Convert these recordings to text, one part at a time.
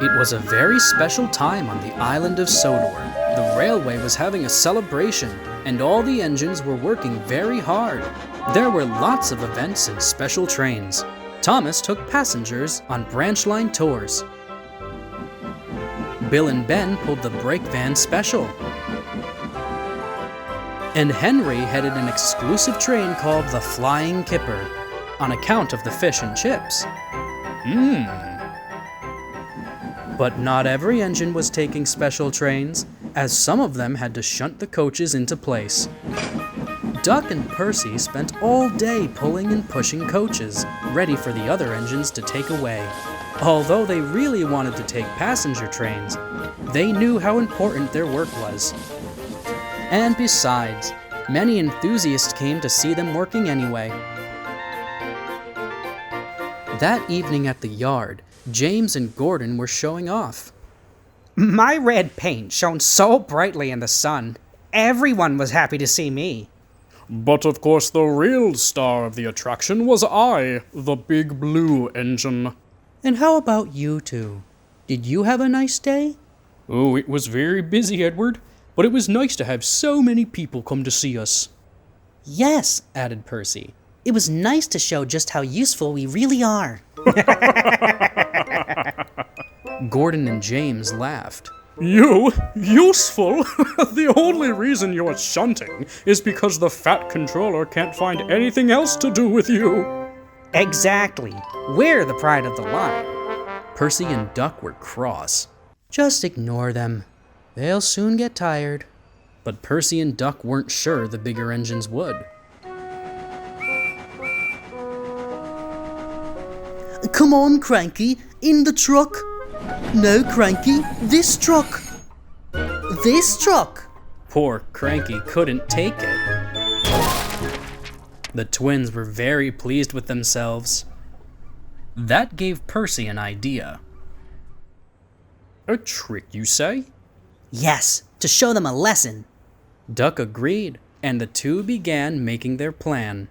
It was a very special time on the Island of Sodor. The railway was having a celebration, and all the engines were working very hard. There were lots of events and special trains. Thomas took passengers on branchline tours. Bill and Ben pulled the brake van special. And Henry headed an exclusive train called the Flying Kipper, on account of the fish and chips. But not every engine was taking special trains, as some of them had to shunt the coaches into place. Duck and Percy spent all day pulling and pushing coaches, ready for the other engines to take away. Although they really wanted to take passenger trains, they knew how important their work was. And besides, many enthusiasts came to see them working anyway. That evening at the yard, James and Gordon were showing off. My red paint shone so brightly in the sun. Everyone was happy to see me. But of course the real star of the attraction was I, the big blue engine. And how about you two? Did you have a nice day? Oh, it was very busy, Edward, but it was nice to have so many people come to see us. Yes, added Percy. It was nice to show just how useful we really are. Gordon and James laughed. You? Useful? The only reason you're shunting is because the fat controller can't find anything else to do with you. Exactly. We're the pride of the line. Percy and Duck were cross. Just ignore them. They'll soon get tired. But Percy and Duck weren't sure the bigger engines would. Come on, Cranky, in the truck. No, Cranky, this truck. This truck. Poor Cranky couldn't take it. The twins were very pleased with themselves. That gave Percy an idea. A trick, you say? Yes, to show them a lesson. Duck agreed, and the two began making their plan.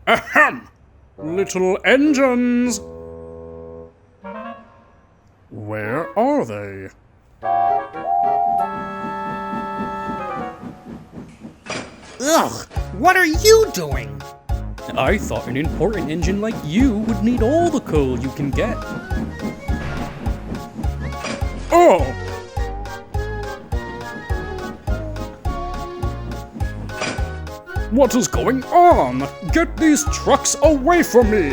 Ahem! Little engines! Where are they? Ugh, what are you doing? I thought an important engine like you would need all the coal you can get. Oh! What is going on? Get these trucks away from me!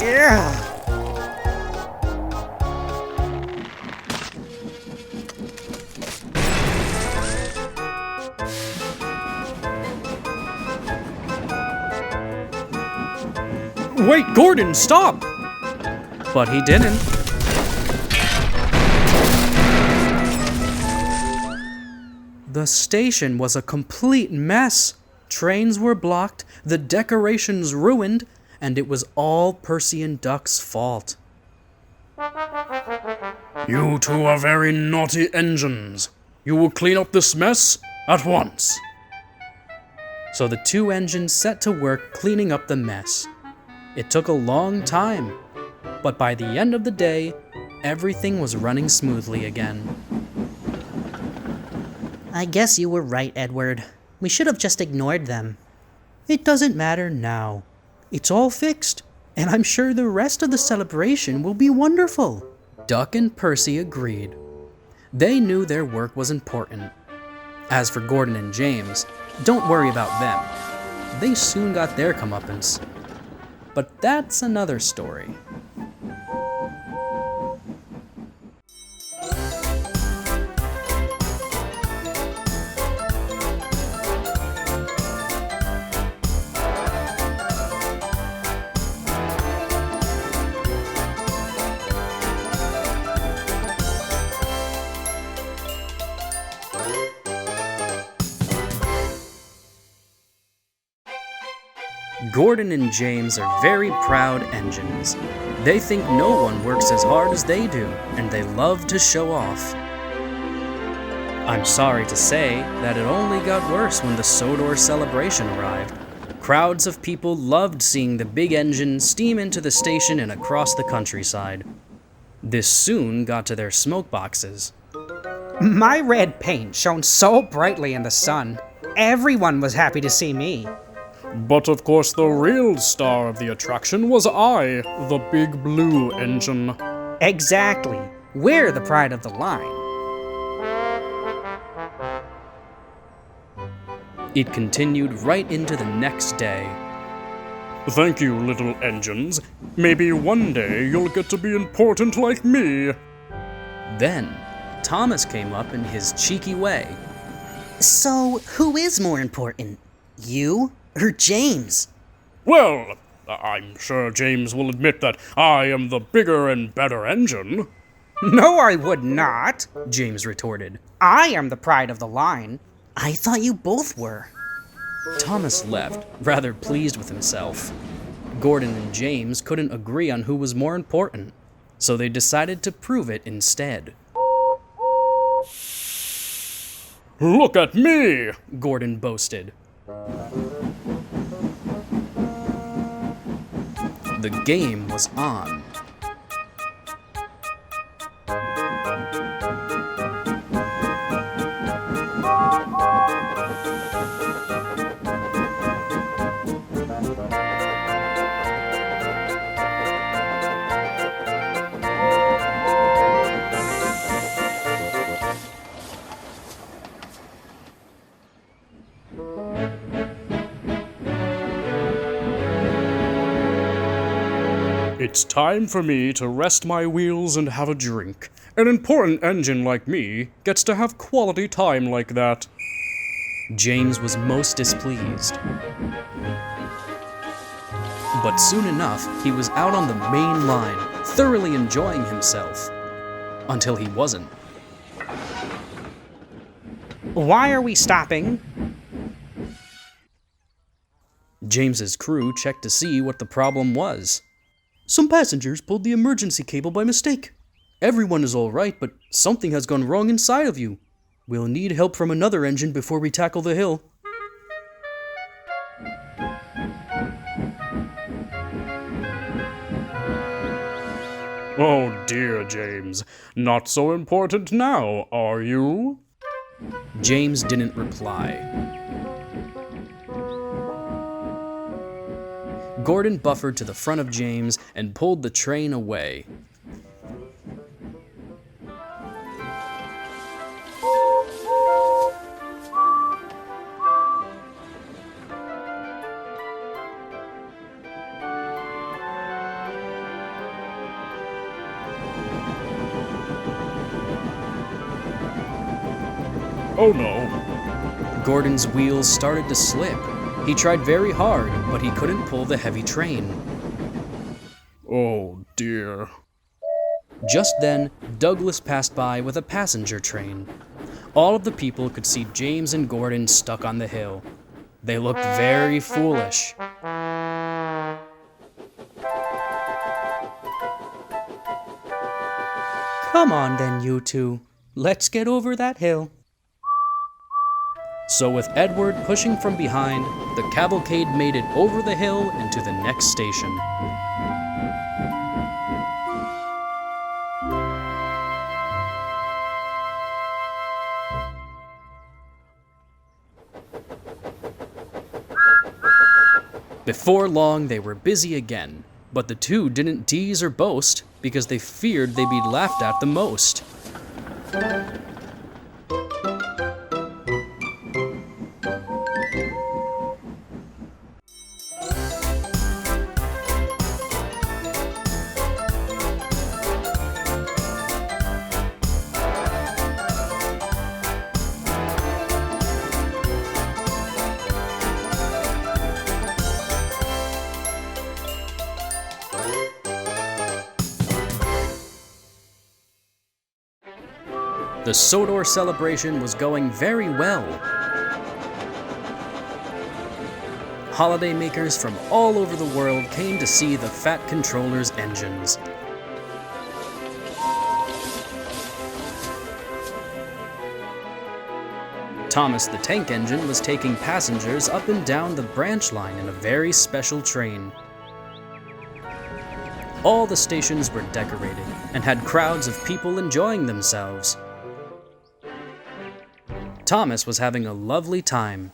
Yeah. Wait, Gordon, stop! But he didn't. The station was a complete mess. Trains were blocked, the decorations ruined, and it was all Percy and Duck's fault. You two are very naughty engines. You will clean up this mess at once. So the two engines set to work cleaning up the mess. It took a long time, but by the end of the day, everything was running smoothly again. I guess you were right, Edward. We should have just ignored them. It doesn't matter now. It's all fixed, and I'm sure the rest of the celebration will be wonderful. Duck and Percy agreed. They knew their work was important. As for Gordon and James, don't worry about them. They soon got their comeuppance. But that's another story. Gordon and James are very proud engines. They think no one works as hard as they do, and they love to show off. I'm sorry to say that it only got worse when the Sodor celebration arrived. Crowds of people loved seeing the big engine steam into the station and across the countryside. This soon got to their smoke boxes. My red paint shone so brightly in the sun. Everyone was happy to see me. But of course the real star of the attraction was I, the big blue engine. Exactly. We're the pride of the line. It continued right into the next day. Thank you, little engines. Maybe one day you'll get to be important like me. Then, Thomas came up in his cheeky way. So, who is more important? You or James? Well, I'm sure James will admit that I am the bigger and better engine. No, I would not. James retorted. I am the pride of the line. I thought you both were. Thomas left, rather pleased with himself. Gordon and James couldn't agree on who was more important, so they decided to prove it instead. Look at me! Gordon boasted. The game was on. It's time for me to rest my wheels and have a drink. An important engine like me gets to have quality time like that. James was most displeased. But soon enough, he was out on the main line, thoroughly enjoying himself. Until he wasn't. Why are we stopping? James's crew checked to see what the problem was. Some passengers pulled the emergency cable by mistake. Everyone is all right, but something has gone wrong inside of you. We'll need help from another engine before we tackle the hill. Oh dear, James. Not so important now, are you? James didn't reply. Gordon buffered to the front of James and pulled the train away. Oh no. Gordon's wheels started to slip. He tried very hard, but he couldn't pull the heavy train. Oh dear. Just then, Douglas passed by with a passenger train. All of the people could see James and Gordon stuck on the hill. They looked very foolish. Come on then, you two. Let's get over that hill. So with Edward pushing from behind, the cavalcade made it over the hill and to the next station. Before long, they were busy again, but the two didn't tease or boast because they feared they'd be laughed at the most. The Sodor celebration was going very well. Holidaymakers from all over the world came to see the Fat Controller's engines. Thomas the tank engine was taking passengers up and down the branch line in a very special train. All the stations were decorated and had crowds of people enjoying themselves. Thomas was having a lovely time.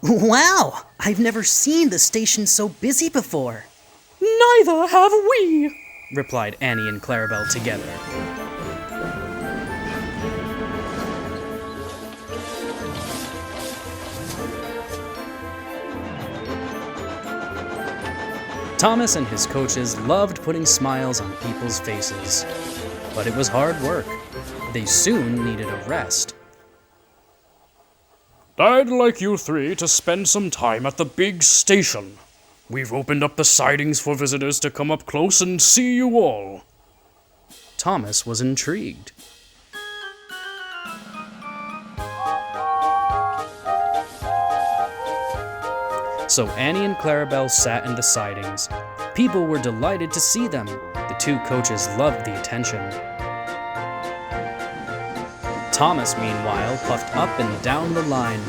Wow! I've never seen the station so busy before. Neither have we, replied Annie and Clarabel together. Thomas and his coaches loved putting smiles on people's faces, but it was hard work. They soon needed a rest. I'd like you three to spend some time at the big station. We've opened up the sidings for visitors to come up close and see you all. Thomas was intrigued. So Annie and Clarabel sat in the sidings. People were delighted to see them. The two coaches loved the attention. Thomas, meanwhile, puffed up and down the line.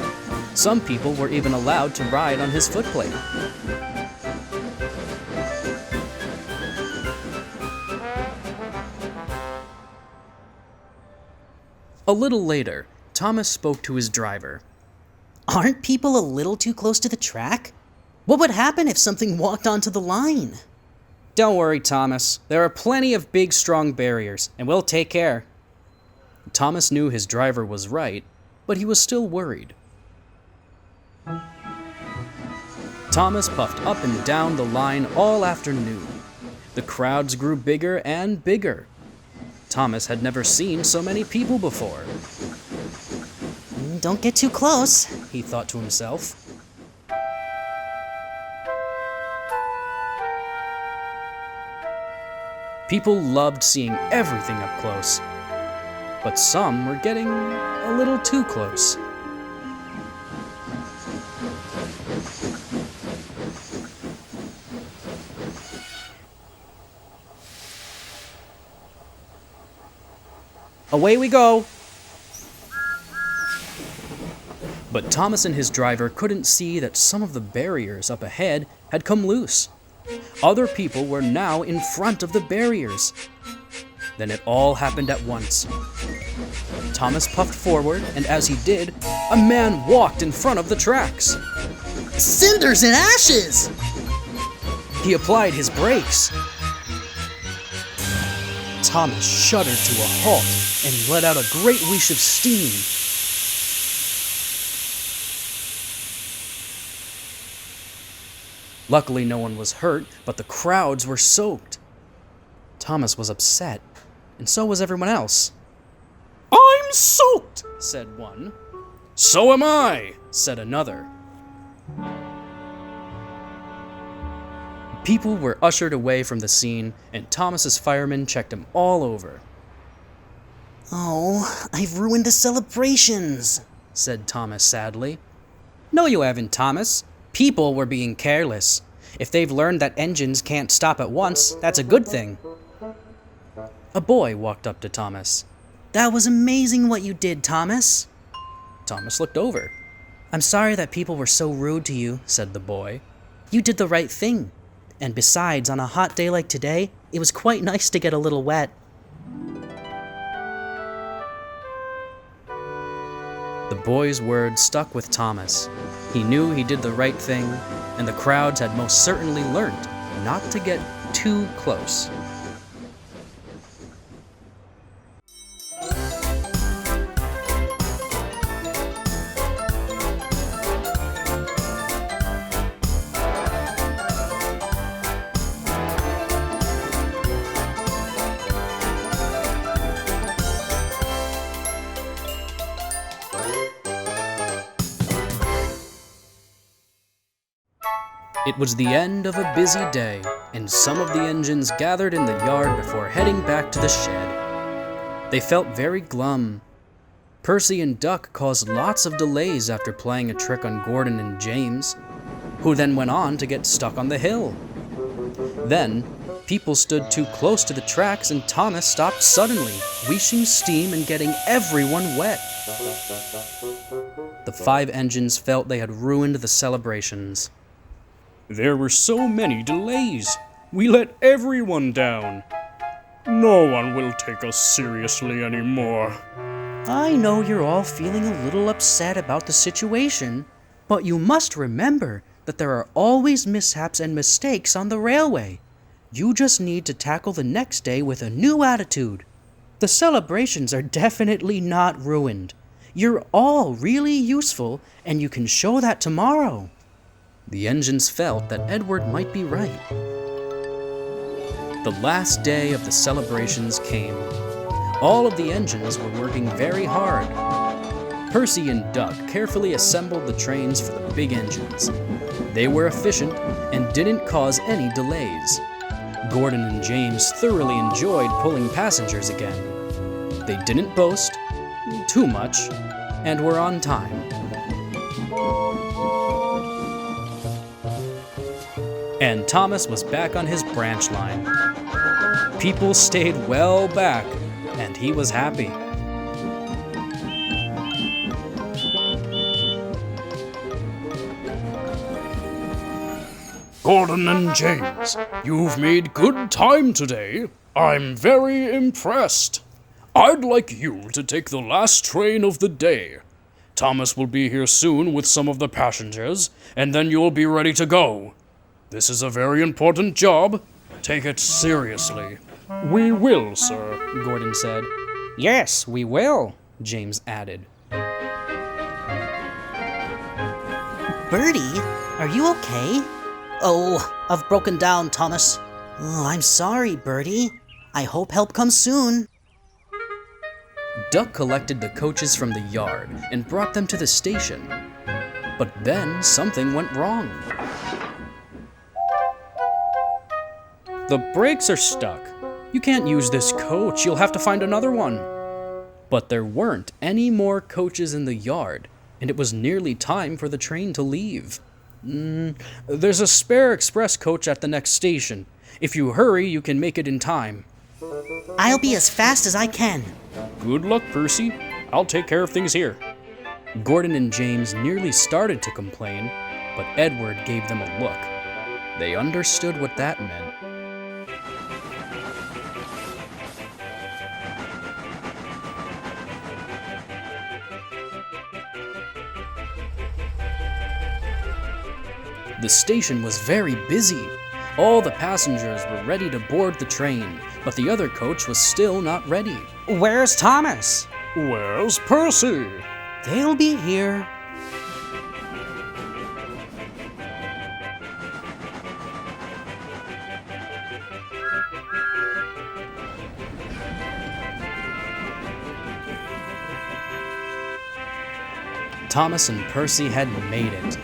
Some people were even allowed to ride on his footplate. A little later, Thomas spoke to his driver. Aren't people a little too close to the track? What would happen if something walked onto the line? Don't worry, Thomas. There are plenty of big, strong barriers, and we'll take care. Thomas knew his driver was right, but he was still worried. Thomas puffed up and down the line all afternoon. The crowds grew bigger and bigger. Thomas had never seen so many people before. Don't get too close, he thought to himself. People loved seeing everything up close, but some were getting a little too close. Away we go! But Thomas and his driver couldn't see that some of the barriers up ahead had come loose. Other people were now in front of the barriers. Then it all happened at once. Thomas puffed forward, and as he did, a man walked in front of the tracks. Cinders and ashes! He applied his brakes. Thomas shuddered to a halt, and he let out a great whoosh of steam. Luckily, no one was hurt, but the crowds were soaked. Thomas was upset, and so was everyone else. I'm soaked, said one. So am I, said another. People were ushered away from the scene, and Thomas's firemen checked him all over. Oh, I've ruined the celebrations, said Thomas sadly. No, you haven't, Thomas. People were being careless. If they've learned that engines can't stop at once, that's a good thing. A boy walked up to Thomas. That was amazing what you did, Thomas. Thomas looked over. I'm sorry that people were so rude to you, said the boy. You did the right thing. And besides, on a hot day like today, it was quite nice to get a little wet. The boy's words stuck with Thomas. He knew he did the right thing, and the crowds had most certainly learned not to get too close. It was the end of a busy day, and some of the engines gathered in the yard before heading back to the shed. They felt very glum. Percy and Duck caused lots of delays after playing a trick on Gordon and James, who then went on to get stuck on the hill. Then, people stood too close to the tracks and Thomas stopped suddenly, wheeshing steam and getting everyone wet. 5 engines felt they had ruined the celebrations. There were so many delays. We let everyone down. No one will take us seriously anymore. I know you're all feeling a little upset about the situation, but you must remember that there are always mishaps and mistakes on the railway. You just need to tackle the next day with a new attitude. The celebrations are definitely not ruined. You're all really useful, and you can show that tomorrow. The engines felt that Edward might be right. The last day of the celebrations came. All of the engines were working very hard. Percy and Duck carefully assembled the trains for the big engines. They were efficient and didn't cause any delays. Gordon and James thoroughly enjoyed pulling passengers again. They didn't boast too much and were on time. And Thomas was back on his branch line. People stayed well back, and he was happy. Gordon and James, you've made good time today. I'm very impressed. I'd like you to take the last train of the day. Thomas will be here soon with some of the passengers, and then you'll be ready to go. This is a very important job. Take it seriously. We will, sir, Gordon said. Yes, we will, James added. Bertie, are you okay? Oh, I've broken down, Thomas. Oh, I'm sorry, Bertie. I hope help comes soon. Duck collected the coaches from the yard and brought them to the station. But then something went wrong. The brakes are stuck. You can't use this coach. You'll have to find another one. But there weren't any more coaches in the yard, and it was nearly time for the train to leave. There's a spare express coach at the next station. If you hurry, you can make it in time. I'll be as fast as I can. Good luck, Percy. I'll take care of things here. Gordon and James nearly started to complain, but Edward gave them a look. They understood what that meant. The station was very busy. All the passengers were ready to board the train, but the other coach was still not ready. Where's Thomas? Where's Percy? They'll be here. Thomas and Percy had made it.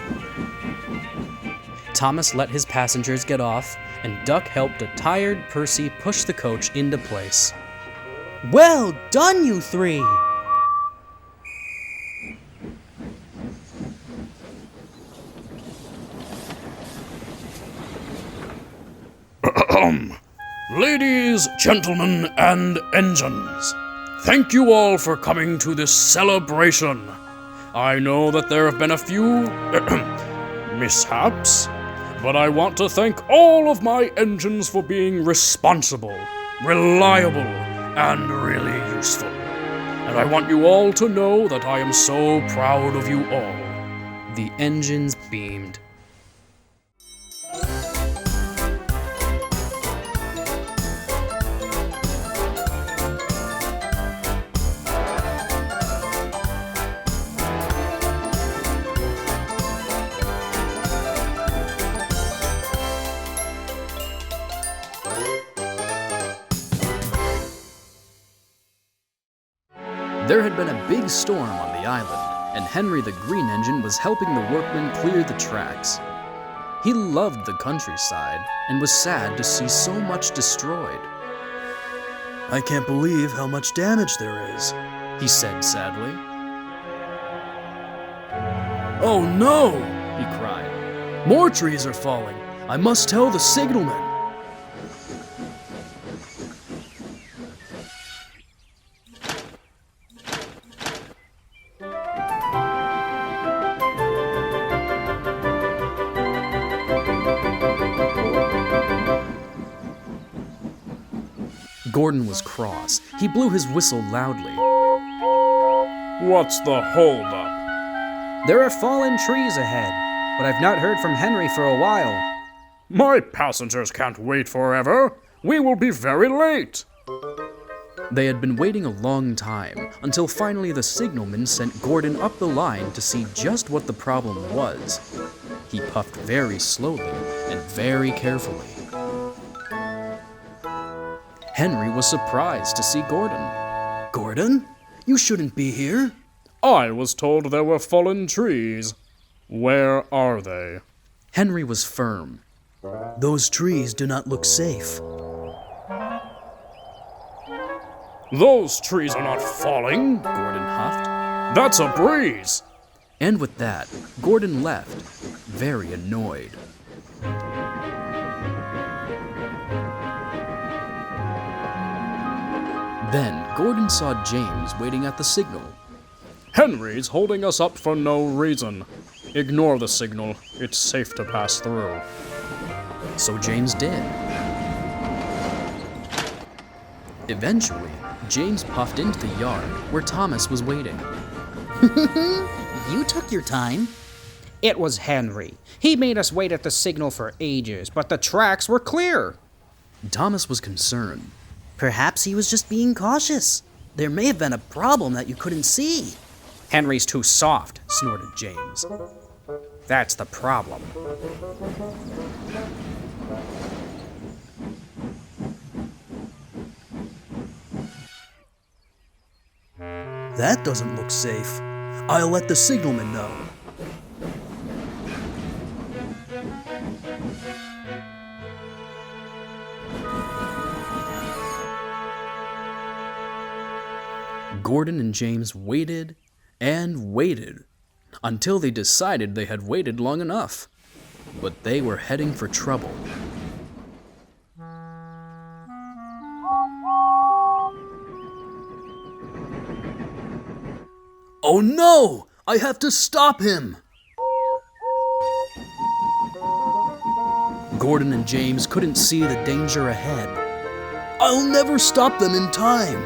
Thomas let his passengers get off, and Duck helped a tired Percy push the coach into place. Well done, you three! Ladies, gentlemen, and engines, thank you all for coming to this celebration. I know that there have been a few mishaps, but I want to thank all of my engines for being responsible, reliable, and really useful. And I want you all to know that I am so proud of you all. The engines beamed. There had been a big storm on the island, and Henry the Green Engine was helping the workmen clear the tracks. He loved the countryside and was sad to see so much destroyed. I can't believe how much damage there is, He said sadly. Oh no, he cried. More trees are falling. I must tell the signalman. Gordon was cross. He blew his whistle loudly. What's the holdup? There are fallen trees ahead, but I've not heard from Henry for a while. My passengers can't wait forever. We will be very late. They had been waiting a long time, until finally the signalman sent Gordon up the line to see just what the problem was. He puffed very slowly and very carefully. Henry was surprised to see Gordon. Gordon? You shouldn't be here. I was told there were fallen trees. Where are they? Henry was firm. Those trees do not look safe. Those trees are not falling, Gordon huffed. That's a breeze. And with that, Gordon left, very annoyed. Then Gordon saw James waiting at the signal. Henry's holding us up for no reason. Ignore the signal. It's safe to pass through. So James did. Eventually, James puffed into the yard where Thomas was waiting. You took your time. It was Henry. He made us wait at the signal for ages, but the tracks were clear. Thomas was concerned. Perhaps he was just being cautious. There may have been a problem that you couldn't see. Henry's too soft, snorted James. That's the problem. That doesn't look safe. I'll let the signalman know. Gordon and James waited and waited until they decided they had waited long enough. But they were heading for trouble. Oh no! I have to stop him! Gordon and James couldn't see the danger ahead. I'll never stop them in time!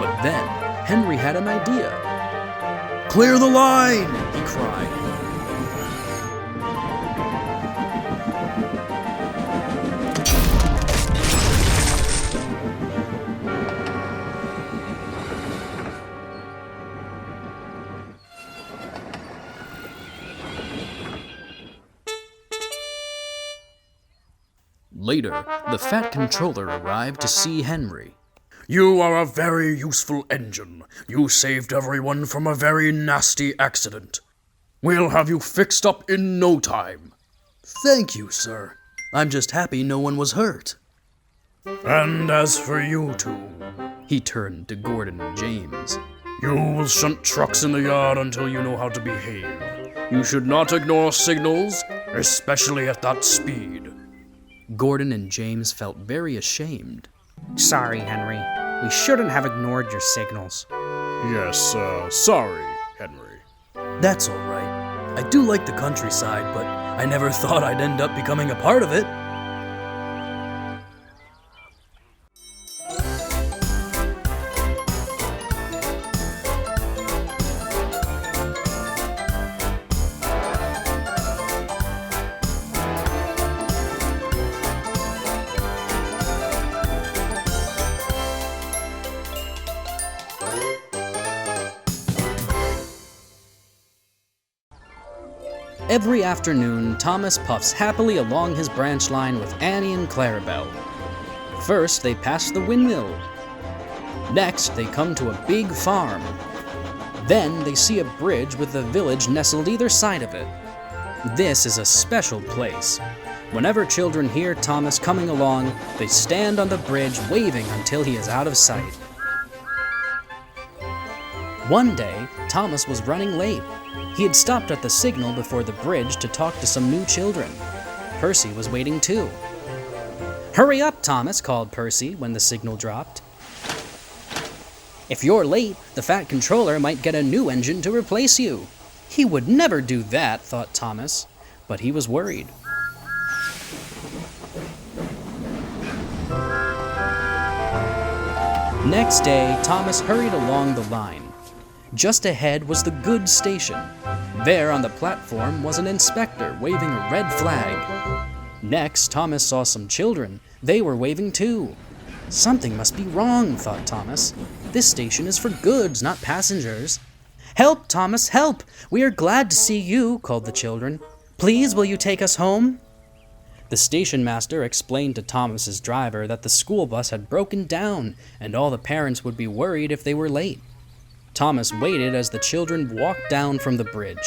But then, Henry had an idea. Clear the line! He cried. Later, the Fat Controller arrived to see Henry. You are a very useful engine. You saved everyone from a very nasty accident. We'll have you fixed up in no time. Thank you, sir. I'm just happy no one was hurt. And as for you two, He turned to Gordon and James. you will shunt trucks in the yard until you know how to behave. You should not ignore signals, especially at that speed. Gordon and James felt very ashamed. Sorry, Henry. We shouldn't have ignored your signals. Yes, sorry, Henry. That's all right. I do like the countryside, but I never thought I'd end up becoming a part of it. Every afternoon, Thomas puffs happily along his branch line with Annie and Clarabel. First, they pass the windmill. Next, they come to a big farm. Then, they see a bridge with a village nestled either side of it. This is a special place. Whenever children hear Thomas coming along, they stand on the bridge waving until he is out of sight. One day, Thomas was running late. He had stopped at the signal before the bridge to talk to some new children. Percy was waiting too. Hurry up, Thomas, called Percy when the signal dropped. If you're late, the Fat Controller might get a new engine to replace you. He would never do that, thought Thomas, but he was worried. Next day, Thomas hurried along the line. Just ahead was the goods station. There on the platform was an inspector waving a red flag. Next, Thomas saw some children. They were waving too. Something must be wrong, thought Thomas. This station is for goods, not passengers. Help, Thomas, help! We are glad to see you, called the children. Please, will you take us home? The station master explained to Thomas's driver that the school bus had broken down and all the parents would be worried if they were late. Thomas waited as the children walked down from the bridge.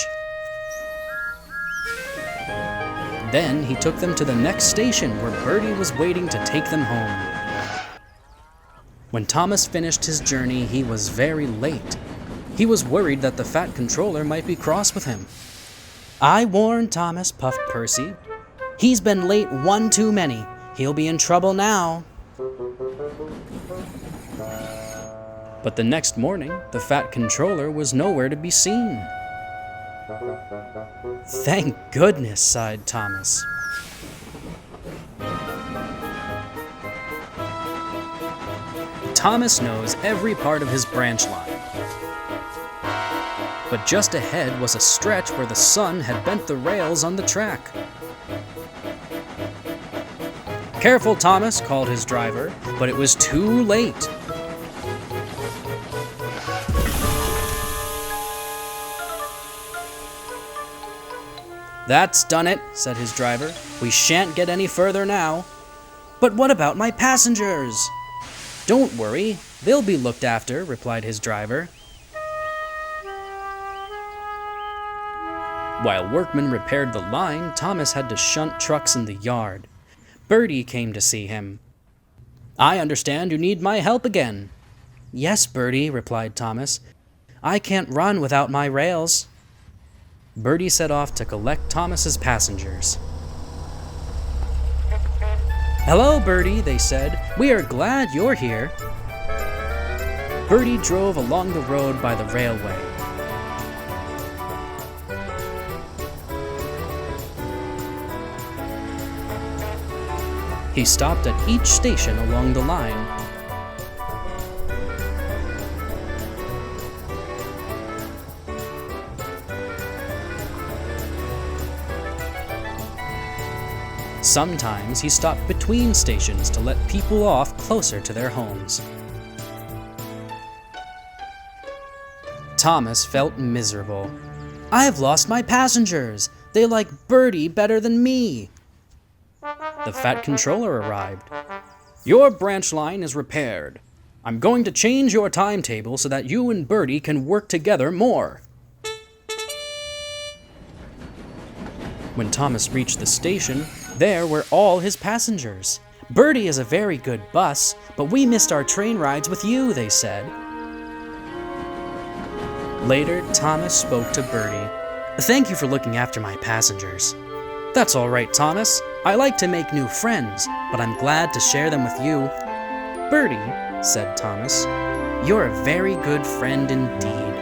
Then he took them to the next station where Bertie was waiting to take them home. When Thomas finished his journey, he was very late. He was worried that the fat controller might be cross with him. I warned Thomas, puffed Percy. He's been late one too many. He'll be in trouble now. But the next morning, the fat controller was nowhere to be seen. Thank goodness, sighed Thomas. Thomas knows every part of his branch line. But just ahead was a stretch where the sun had bent the rails on the track. Careful, Thomas, called his driver, but it was too late. That's done it, said his driver. We shan't get any further now. But what about my passengers? Don't worry, they'll be looked after, replied his driver. While workmen repaired the line, Thomas had to shunt trucks in the yard. Bertie came to see him. I understand you need my help again. Yes, Bertie, replied Thomas. I can't run without my rails. Bertie set off to collect Thomas's passengers. Hello, Bertie, they said. We are glad you're here. Bertie drove along the road by the railway. He stopped at each station along the line. Sometimes he stopped between stations to let people off closer to their homes. Thomas felt miserable. I've lost my passengers. They like Bertie better than me. The fat controller arrived. Your branch line is repaired. I'm going to change your timetable so that you and Bertie can work together more. When Thomas reached the station, there were all his passengers. Bertie is a very good bus, but we missed our train rides with you, they said. Later, Thomas spoke to Bertie. Thank you for looking after my passengers. That's all right, Thomas. I like to make new friends, but I'm glad to share them with you. Bertie, said Thomas, you're a very good friend indeed.